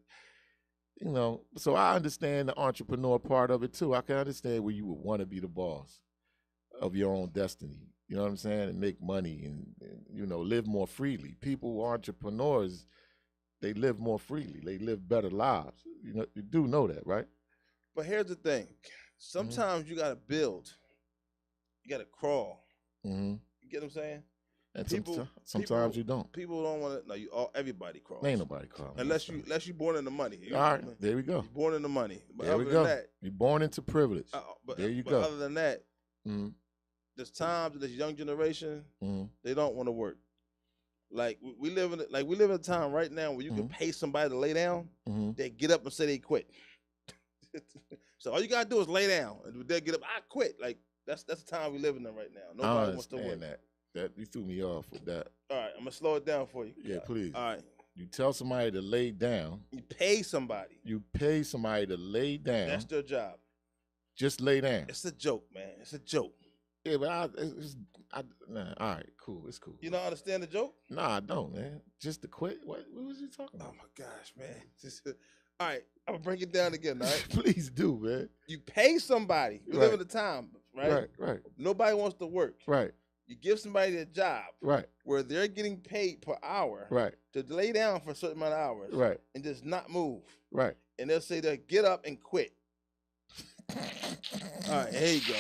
You know, so I understand the entrepreneur part of it too. I can understand where you would want to be the boss of your own destiny. You know what I'm saying? And make money and you know, live more freely. People who are entrepreneurs, they live more freely. They live better lives. You know, you do know that, right? But here's the thing. Sometimes you got to build. You got to crawl. You get what I'm saying? And sometimes you don't. People don't want to. No, everybody crawls. Ain't nobody crawling. Unless you born into money. All right, there we go. You're born into money. But there we go. You're born into privilege. There you go. Other than that, there's times in this young generation they don't want to work. Like we live in a time right now where you can pay somebody to lay down. They get up and say they quit. So all you gotta do is lay down, and they get up. I quit. Like that's the time we live in right now. Nobody wants to work. That you threw me off with that. All right, I'm gonna slow it down for you. Yeah, please. All right. You tell somebody to lay down. You pay somebody. You pay somebody to lay down. That's their job. Just lay down. It's a joke, man. It's a joke. Yeah, but nah, all right, cool. It's cool. You don't understand the joke? Nah, I don't, man. Just to quit. What was you talking about? Oh my gosh, man. All right, I'm gonna break it down again, all right? Please do, man. You pay somebody. We live in a time, right? Right. Nobody wants to work. Right. You give somebody a job, right, where they're getting paid per hour, right, to lay down for a certain amount of hours, right, and just not move, right, and they'll say they'll get up and quit. All right, here you go.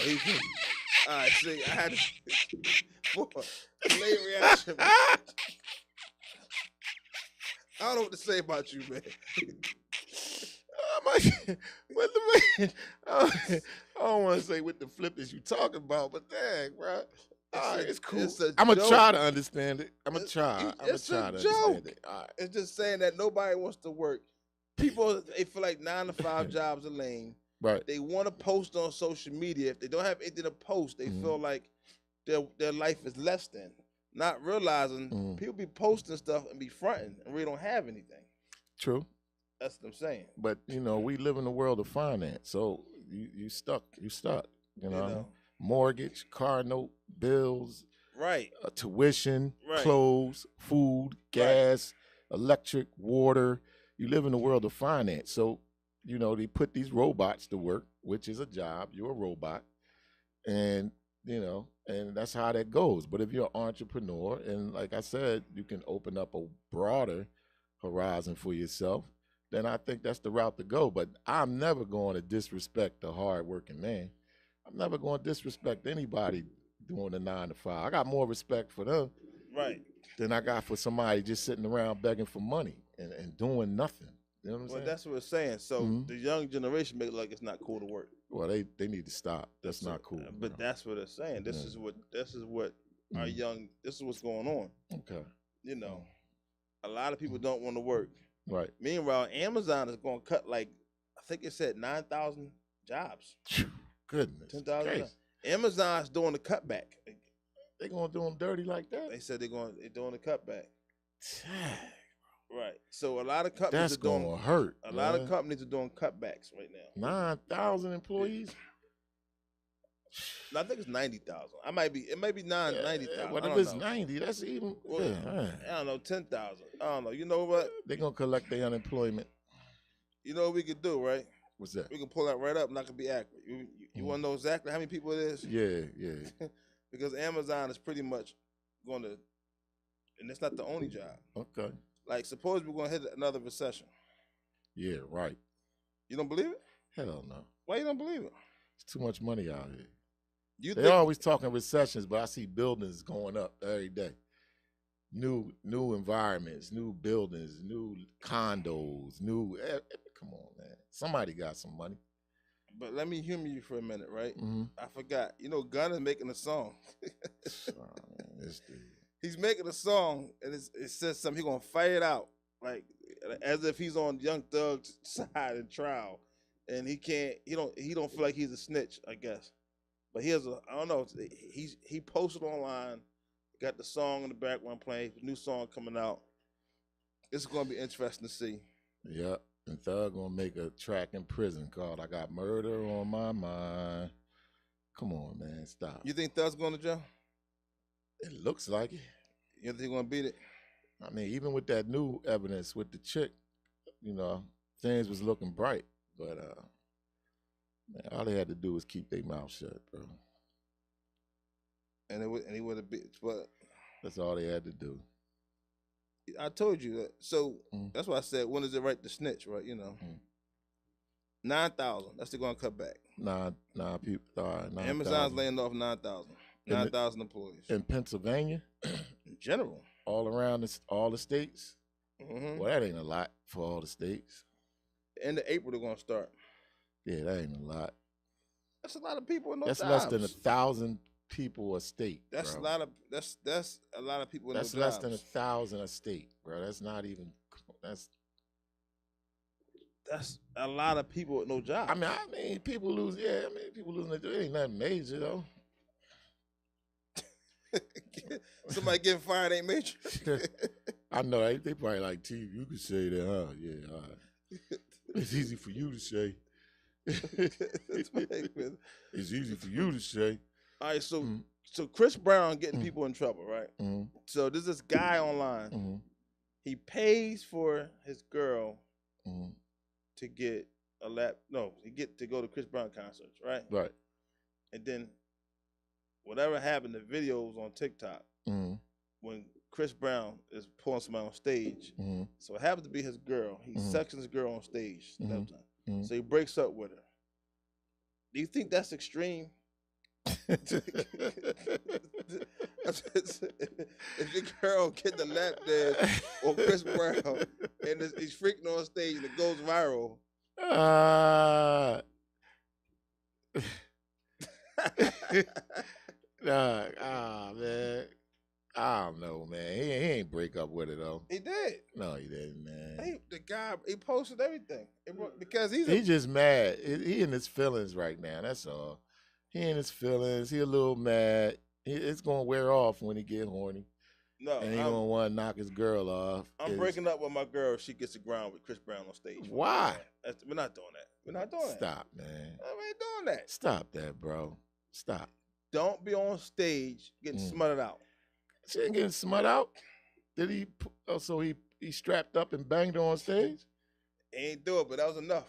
All right, see, I had to late reaction. Man. I don't know what to say about you, man. I don't want to say what the flip is you talking about, but dang, bro. All right, it's cool. I'm going to try to understand it. I'm going to try. It's a joke. All right. It's just saying that nobody wants to work. People, they feel like 9 to 5 jobs are lame. Right. They want to post on social media. If they don't have anything to post, they feel like their life is less than. Not realizing people be posting stuff and be fronting and really don't have anything. True. That's what I'm saying. But, you know, we live in a world of finance. So you stuck. You stuck. You know? Mortgage, car note, bills. Right. Tuition, clothes, food, gas, electric, water. You live in a world of finance. So, you know, they put these robots to work, which is a job. You're a robot. And, you know, and that's how that goes. But if you're an entrepreneur, and like I said, you can open up a broader horizon for yourself, then I think that's the route to go. But I'm never going to disrespect the hardworking man. I'm never going to disrespect anybody doing a 9 to 5. I got more respect for them than I got for somebody just sitting around begging for money and doing nothing. You know what I'm saying? That's what it's saying. So the young generation make it like it's not cool to work. Well, they need to stop. That's not cool. But that's what it's saying. This is what our young. This is what's going on. Okay. You know, a lot of people don't want to work. Right. Meanwhile, Amazon is going to cut I think it said 9,000 jobs. Goodness. 10,000. Amazon's doing the cutback. They gonna do them dirty like that? They said they're doing the cutback. Right. So a lot of companies are doing gonna hurt. A lot of companies are doing cutbacks right now. 9,000 employees. I think it's 90,000. It might be 90,000. What if it's 90? That's even. I don't know, 10,000. I don't know. You know what? They're gonna collect their unemployment. You know what we could do, right? What's that? We can pull that right up. Not gonna be accurate. You want to know exactly how many people it is? Yeah. Because Amazon is pretty much going to, and it's not the only job. Okay. Like, suppose we're going to hit another recession. Yeah, right. You don't believe it? Hell no. Why you don't believe it? It's too much money out here. They're always talking recessions, but I see buildings going up every day. New environments, new buildings, new condos, come on, man. Somebody got some money. But let me humor you for a minute, right? Mm-hmm. I forgot. You know, Gunn is making a song. This dude. He's making a song, and it says something. He's gonna fight it out, like as if he's on Young Thug's side in trial, and he can't. He don't feel like he's a snitch, I guess. But he has I don't know. He posted online, got the song in the background playing, new song coming out. It's gonna be interesting to see. Yep. And Thug gonna make a track in prison called "I Got Murder on My Mind." Come on, man, stop. You think Thug's going to jail? It looks like it. You think he's gonna beat it? I mean, even with that new evidence with the chick, things was looking bright. But man, all they had to do was keep their mouth shut, bro. And he would have beat. But that's all they had to do. I told you that. So that's why I said, when is it right to snitch, right? 9,000. That's they're gonna cut back. Nah, people. All right, 9, Amazon's laying off 9,000. 9,000 employees in Pennsylvania. In general, all around all the states. Mm-hmm. Well, that ain't a lot for all the states. End of April they're gonna start. Yeah, that ain't a lot. That's a lot of people in those That's jobs. less than 1,000 people a state. That's bro. a lot of that's a lot of people in that's those less jobs. than 1,000 a state, bro. That's not even. That's a lot of people with no jobs. I mean, people lose. Yeah, I mean, people losing their job. It ain't nothing major though. Somebody getting fired ain't major. I know they probably like, T, you could say that, huh? Yeah, all right. It's easy for you to say. It's easy for you to say. All right, so Chris Brown getting people in trouble, right? Mm-hmm. So there's this guy online. Mm-hmm. He pays for his girl Mm-hmm. to get to go to Chris Brown concerts, right? Right. And then whatever happened, the videos on TikTok when Chris Brown is pulling somebody on stage. Mm-hmm. So it happens to be his girl. He sections his girl on stage. Mm-hmm. So he breaks up with her. Do you think that's extreme? If your girl get the lap dance on Chris Brown and he's freaking on stage and it goes viral. Man. I don't know, man. He ain't break up with her though. He did. No, he didn't, man. The guy, he posted everything because he's just mad. He in his feelings right now. That's all. He in his feelings. He a little mad. It's gonna wear off when he get horny. No, and he gonna want to knock his girl off. I'm breaking up with my girl if she gets the ground with Chris Brown on stage. Why? We're not doing that. We're not doing that. Stop, man. We ain't doing that. Stop that, bro. Stop. Don't be on stage getting smutted out. She ain't getting smut out. Did he? So he strapped up and banged her on stage? He ain't do it, but that was enough.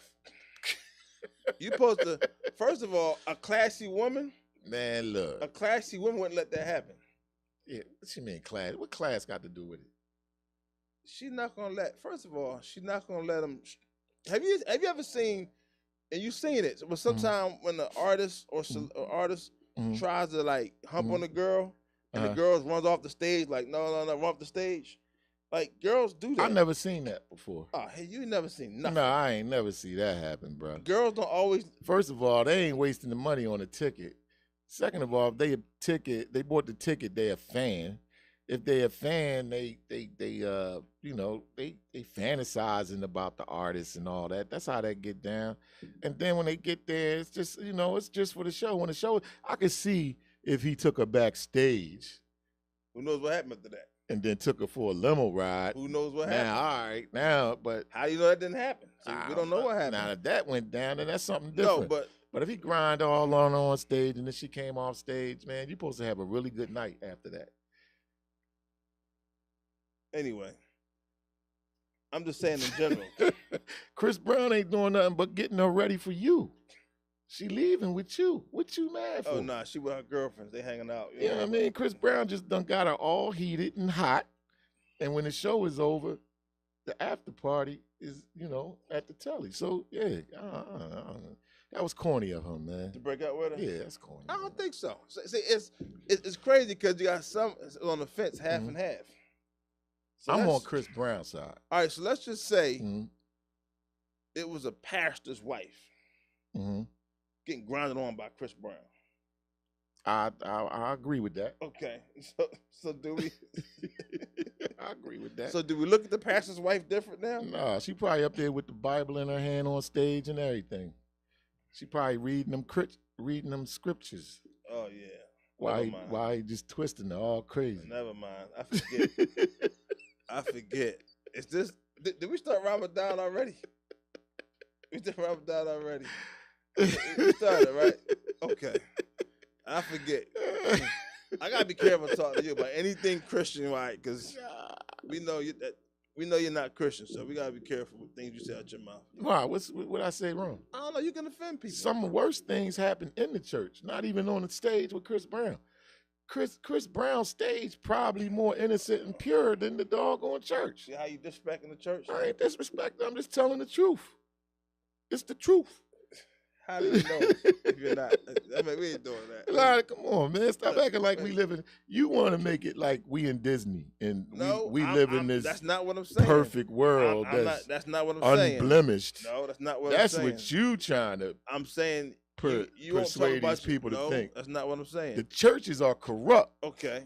You supposed to, first of all, a classy woman. Man, look. A classy woman wouldn't let that happen. Yeah, what you mean class? What class got to do with it? She's not gonna let. First of all, she's not gonna let him. Have you ever seen? And you've seen it, but sometimes when the artist or artist tries to like hump on the girl. And the girls runs off the stage like, no, run off the stage. Like, girls do that. I never seen that before. Oh, hey, you never seen nothing. No, I ain't never see that happen, bro. Girls don't always. First of all, they ain't wasting the money on a ticket. Second of all, if they bought the ticket, they a fan. If they a fan, they fantasizing about the artists and all that. That's how they get down. And then when they get there, it's just, it's just for the show. When the show, I could see if he took her backstage. Who knows what happened after that? And then took her for a limo ride. Who knows what happened? Now, all right, now, but how do you know that didn't happen? See, we don't know what happened. Now, if that went down, then that's something different. No, but if he grind all on stage and then she came off stage, man, you're supposed to have a really good night after that. Anyway, I'm just saying in general. Chris Brown ain't doing nothing but getting her ready for you. She leaving with you. What you mad for? Oh, nah, she with her girlfriends. They hanging out. You know what I mean? Chris Brown just done got her all heated and hot. And when the show is over, the after party is, at the telly. So, yeah, that was corny of him, man. To break up with her? Yeah, that's corny. I don't think so. See, it's crazy because you got some on the fence, half and half. So I'm on Chris Brown's side. All right, so let's just say it was a pastor's wife. Mm-hmm. getting grounded on by Chris Brown. I agree with that. Okay, so do we? I agree with that. So do we look at the pastor's wife different now? Nah, she probably up there with the Bible in her hand on stage and everything. She probably reading them scriptures. Oh yeah. Why he just twisting it all crazy? Never mind. I forget. I forget. Is this? Did we start Ramadan already? We started Ramadan already. We started, right? Okay. I forget. I gotta be careful talking to you about anything Christian, right? Because we know you're not Christian, so we gotta be careful with things you say out your mouth. Why? What I say wrong? I don't know. You can offend people. Some worse things happen in the church, not even on the stage with Chris Brown. Chris Brown's stage probably more innocent and pure than the doggone church. See how you disrespecting the church? I ain't disrespecting. I'm just telling the truth. It's the truth. How do you know if you're not? I mean, we ain't doing that. Like, come on, man. Stop acting like we live in. You want to make it like we in Disney and we live in this. That's not what I'm saying. Perfect world. That's not what I'm saying. Unblemished. No, that's not what I'm saying. That's what you trying to. I'm saying you persuade these people to think. That's not what I'm saying. The churches are corrupt. Okay,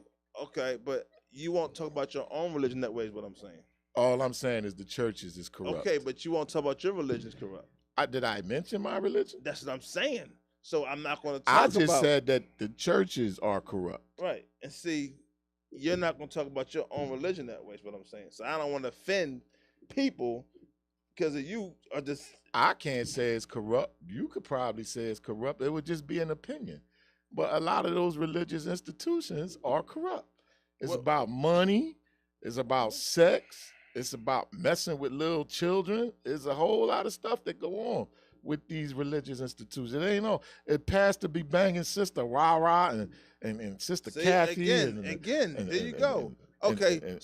but you won't talk about your own religion that way. Is what I'm saying. All I'm saying is the churches is corrupt. Okay, but you won't talk about your religion is corrupt. Did I mention my religion? That's what I'm saying. So I'm not going to talk about. I just said that the churches are corrupt. Right. And see, you're not going to talk about your own religion that way is what I'm saying. So I don't want to offend people because of you are just. I can't say it's corrupt. You could probably say it's corrupt. It would just be an opinion. But a lot of those religious institutions are corrupt. It's about money. It's about sex. It's about messing with little children. There's a whole lot of stuff that go on with these religious institutions. It ain't no. It pastor be banging sister Rah Rah and sister Kathy. Again, there you go. Okay,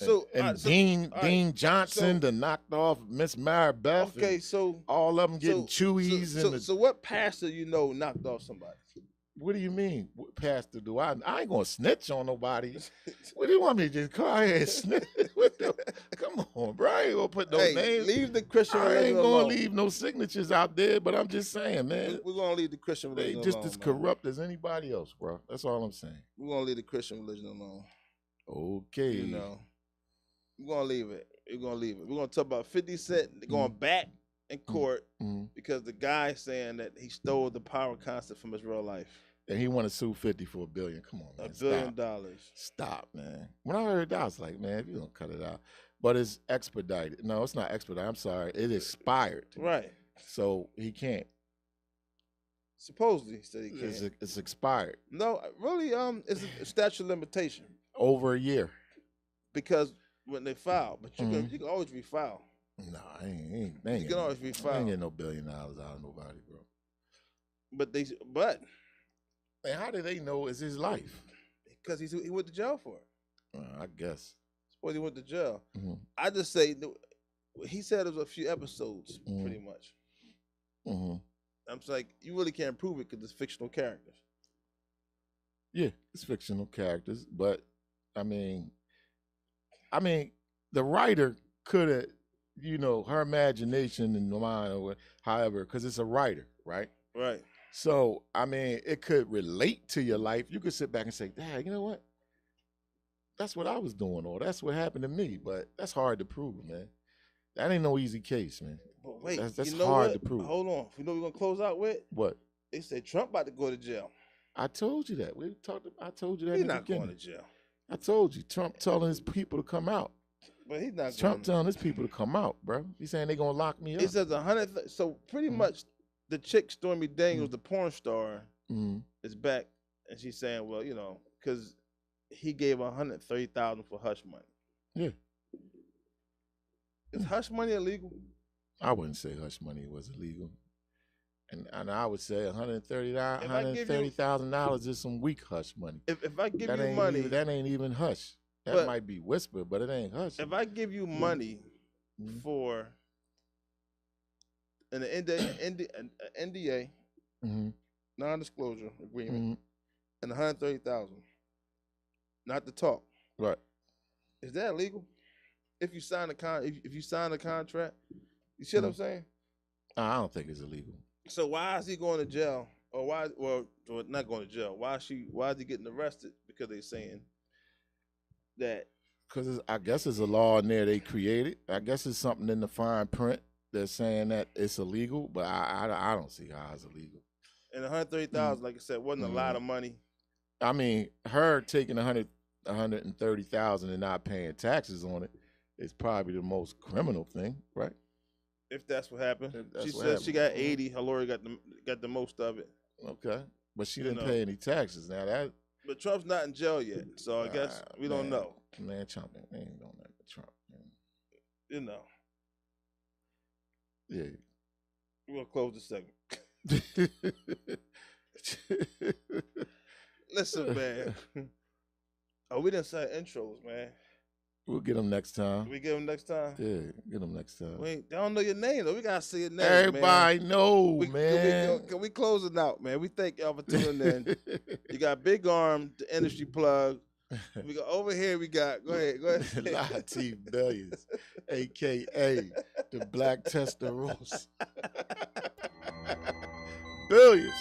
Dean Johnson that knocked off Miss Maribeth. Okay, so all of them getting chewies. So what pastor knocked off somebody? What do you mean, what pastor do I ain't gonna snitch on nobody. What do you want me to just call here and snitch? Come on, bro. I ain't gonna put no names. Leave the Christian religion I ain't gonna alone. leave no signatures out there, but I'm just saying, man. We're gonna leave the Christian religion alone. They just as corrupt as anybody else, bro. That's all I'm saying. We're gonna leave the Christian religion alone. Okay. You know. We're gonna leave it. We're gonna talk about 50 Cent going back in court because the guy saying that he stole the power concept from his real life. And he want to sue 50 for $1 billion. Come on, man. $1 billion. Stop, man. When I heard that, I was like, man, if you don't cut it out. But it's expedited. No, it's not expedited. I'm sorry. It expired. Right. So he can't. Supposedly, he said he can't. It's expired. No, really, it's a statute of limitation. Over a year. Because when they file, but you can always refile. No, you can always refile. I ain't getting no $1 billion out of nobody, bro. But and how do they know it's his life? Because he went to jail for it. I guess. Suppose he went to jail. I just say he said it was a few episodes, pretty much. I'm just like, you really can't prove it because it's fictional characters. Yeah, it's fictional characters, but I mean, the writer could have, her imagination and mind, or however, because it's a writer, right? Right. So, I mean, it could relate to your life. You could sit back and say, Dad, you know what? That's what I was doing, or that's what happened to me. But that's hard to prove, man. That ain't no easy case, man. But wait, that's hard to prove. Hold on. You know what we're going to close out with? What? They said Trump about to go to jail. I told you that. I told you that. He's not going to jail. I told you. Trump telling his people to come out. But he's not. Trump telling his people to come out, bro. He's saying they're going to lock me up. He says 100. So pretty much the chick Stormy Daniels, the porn star, is back, and she's saying, well, because he gave $130,000 for hush money. Yeah. Is hush money illegal? I wouldn't say hush money was illegal. And I would say $130,000 is some weak hush money. If I give you money, that ain't even hush. That might be whisper, but it ain't hush. If I give you money for an NDA, non-disclosure agreement, and $130,000, not to talk, right? Is that illegal? If you sign if you sign a contract, you see what I'm saying? I don't think it's illegal. So why is he going to jail Or why? Well, not going to jail. Why is he getting arrested? Because they saying that. Because I guess it's a law in there they created. I guess it's something in the fine print that's saying that it's illegal, but I don't see how it's illegal. And 130,000, like I said, wasn't a lot of money. I mean, her taking 130,000 and not paying taxes on it is probably the most criminal thing, right? If that's what happened. She said happened. She got 80. Her lawyer got the most of it. Okay, but she didn't pay any taxes. Now that. But Trump's not in jail yet, so I guess we don't know. Man, Trump ain't doing that with Trump. Man. You know. Yeah. We'll close the segment. Listen, man. Oh, we didn't say intros, man. We'll get them next time. We get them next time? Yeah, get them next time. They don't know your name, though. We got to say your name, Everybody man. know, man. Can we close it out, man? We thank y'all for tuning in. You got Big Arm, the industry plug. We got over here, we got, go ahead. Live T Billions, a.k.a. the Black Testarossa. Billions.